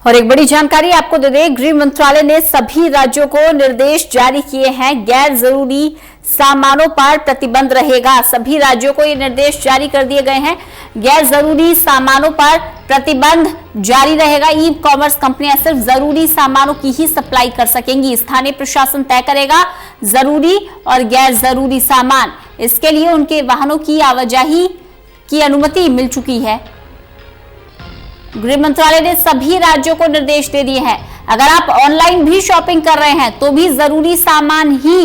और एक बड़ी जानकारी आपको दे दें, गृह मंत्रालय ने सभी राज्यों को निर्देश जारी किए हैं। गैर जरूरी सामानों पर प्रतिबंध रहेगा। सभी राज्यों को ये निर्देश जारी कर दिए गए हैं। गैर जरूरी सामानों पर प्रतिबंध जारी रहेगा। ई कॉमर्स कंपनियां सिर्फ जरूरी सामानों की ही सप्लाई कर सकेंगी। स्थानीय प्रशासन तय करेगा जरूरी और गैर जरूरी सामान। इसके लिए उनके वाहनों की आवाजाही की अनुमति मिल चुकी है। गृह मंत्रालय ने सभी राज्यों को निर्देश दे दिए हैं। अगर आप ऑनलाइन भी शॉपिंग कर रहे हैं तो भी जरूरी सामान ही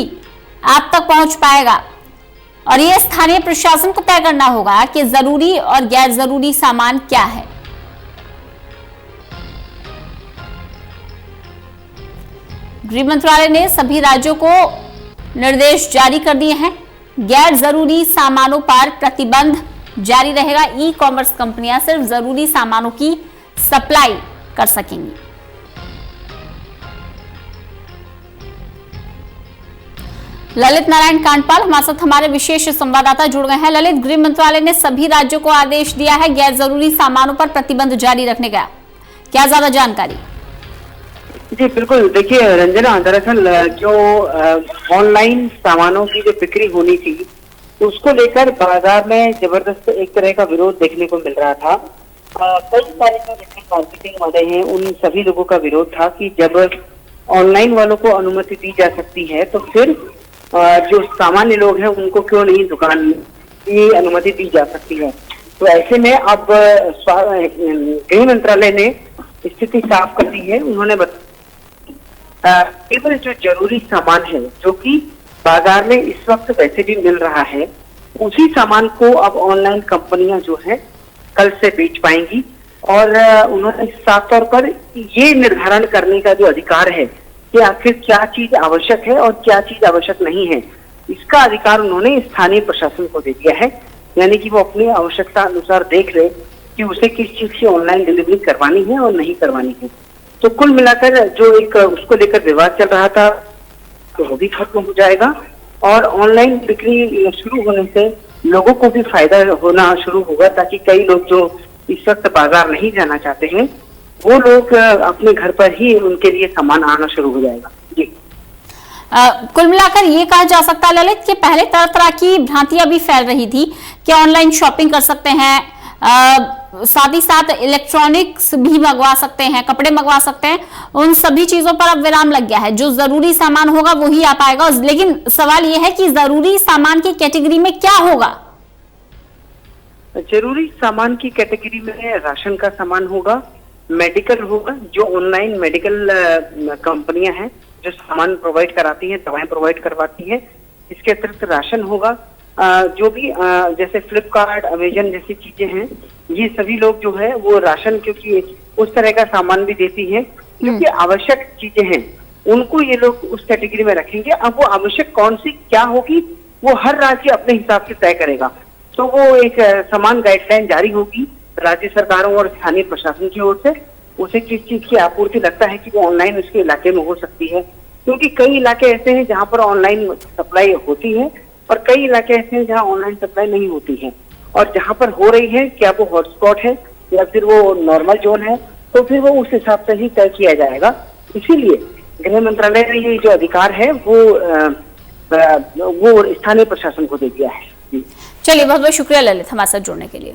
आप तक पहुंच पाएगा और यह स्थानीय प्रशासन को तय करना होगा कि जरूरी और गैर जरूरी सामान क्या है। गृह मंत्रालय ने सभी राज्यों को निर्देश जारी कर दिए हैं। गैर जरूरी सामानों पर प्रतिबंध जारी रहेगा। ई कॉमर्स कंपनियां सिर्फ जरूरी सामानों की सप्लाई कर सकेंगी। ललित नारायण कांडपाल हमारे साथ हमारे विशेष संवाददाता जुड़ गए हैं। ललित, गृह मंत्रालय ने सभी राज्यों को आदेश दिया है गैर जरूरी सामानों पर प्रतिबंध जारी रखने का, क्या ज्यादा जानकारी? जी बिल्कुल, देखिए रंजना, दरअसल जो ऑनलाइन सामानों की जो बिक्री होनी थी उसको लेकर बाजार में जबरदस्त एक तरह का विरोध देखने को मिल रहा था। कई सारे जो मार्केटिंग वाले हैं उन सभी लोगों का विरोध था कि जब ऑनलाइन वालों को अनुमति दी जा सकती है तो फिर जो सामान्य लोग हैं उनको क्यों नहीं दुकान की अनुमति दी जा सकती है। तो ऐसे में अब गृह मंत्रालय ने स्थिति साफ कर दी है। उन्होंने केवल जो जरूरी सामान है जो कि बाजार में इस वक्त वैसे भी मिल रहा है, उसी सामान को अब ऑनलाइन कंपनियां जो है कल से बेच पाएंगी। और उन्होंने साफ तौर पर ये निर्धारण करने का जो अधिकार है कि आखिर क्या चीज आवश्यक है और क्या चीज आवश्यक नहीं है, इसका अधिकार उन्होंने स्थानीय प्रशासन को दे दिया है। यानी कि वो अपनी आवश्यकता अनुसार देख ले कि उसे किस चीज की ऑनलाइन डिलीवरी करवानी है और नहीं करवानी है। तो कुल मिलाकर जो एक उसको लेकर विवाद चल रहा था तो वो भी खत्म हो जाएगा और ऑनलाइन बिक्री शुरू होने से लोगों को भी फायदा होना शुरू होगा, ताकि कई लोग जो इस वक्त बाजार नहीं जाना चाहते हैं वो लोग अपने घर पर ही उनके लिए सामान आना शुरू हो जाएगा। जी कुल मिलाकर ये कहा जा सकता है ललित कि पहले तरह तरह की भ्रांतियां भी फैल रही थी कि ऑनलाइन शॉपिंग कर सकते हैं, साथ ही साथ इलेक्ट्रॉनिक्स भी मंगवा सकते हैं, कपड़े मंगवा सकते हैं। उन सभी चीजों पर अब विराम लग गया है। जो जरूरी सामान होगा वही आ पाएगा। लेकिन सवाल यह है कि जरूरी सामान की कैटेगरी में क्या होगा? जरूरी सामान की कैटेगरी में राशन का सामान होगा, मेडिकल होगा, जो ऑनलाइन मेडिकल कंपनियां हैं जो सामान प्रोवाइड कराती हैं, दवाएं प्रोवाइड करवाती हैं। इसके अतिरिक्त राशन होगा। जो भी जैसे फ्लिपकार्ट, अमेजन जैसी चीजें हैं, ये सभी लोग जो है वो राशन, क्योंकि उस तरह का सामान भी देती है क्योंकि आवश्यक चीजें हैं, उनको ये लोग उस कैटेगरी में रखेंगे। अब वो आवश्यक कौन सी क्या होगी वो हर राज्य अपने हिसाब से तय करेगा। तो वो एक समान गाइडलाइन जारी होगी राज्य सरकारों और स्थानीय प्रशासन की ओर से। उसे किस चीज की आपूर्ति लगता है कि वो ऑनलाइन उसके इलाके में हो सकती है, क्योंकि कई इलाके ऐसे हैं जहाँ पर ऑनलाइन सप्लाई होती है और कई इलाके ऐसे हैं जहाँ ऑनलाइन सप्लाई नहीं होती है। और जहाँ पर हो रही है, क्या वो हॉटस्पॉट है या फिर वो नॉर्मल जोन है, तो फिर वो उस हिसाब से ही तय किया जाएगा। इसीलिए गृह मंत्रालय ने ये जो अधिकार है वो स्थानीय प्रशासन को दे दिया है। चलिए, बहुत बहुत शुक्रिया ललित हमारे साथ जुड़ने के लिए।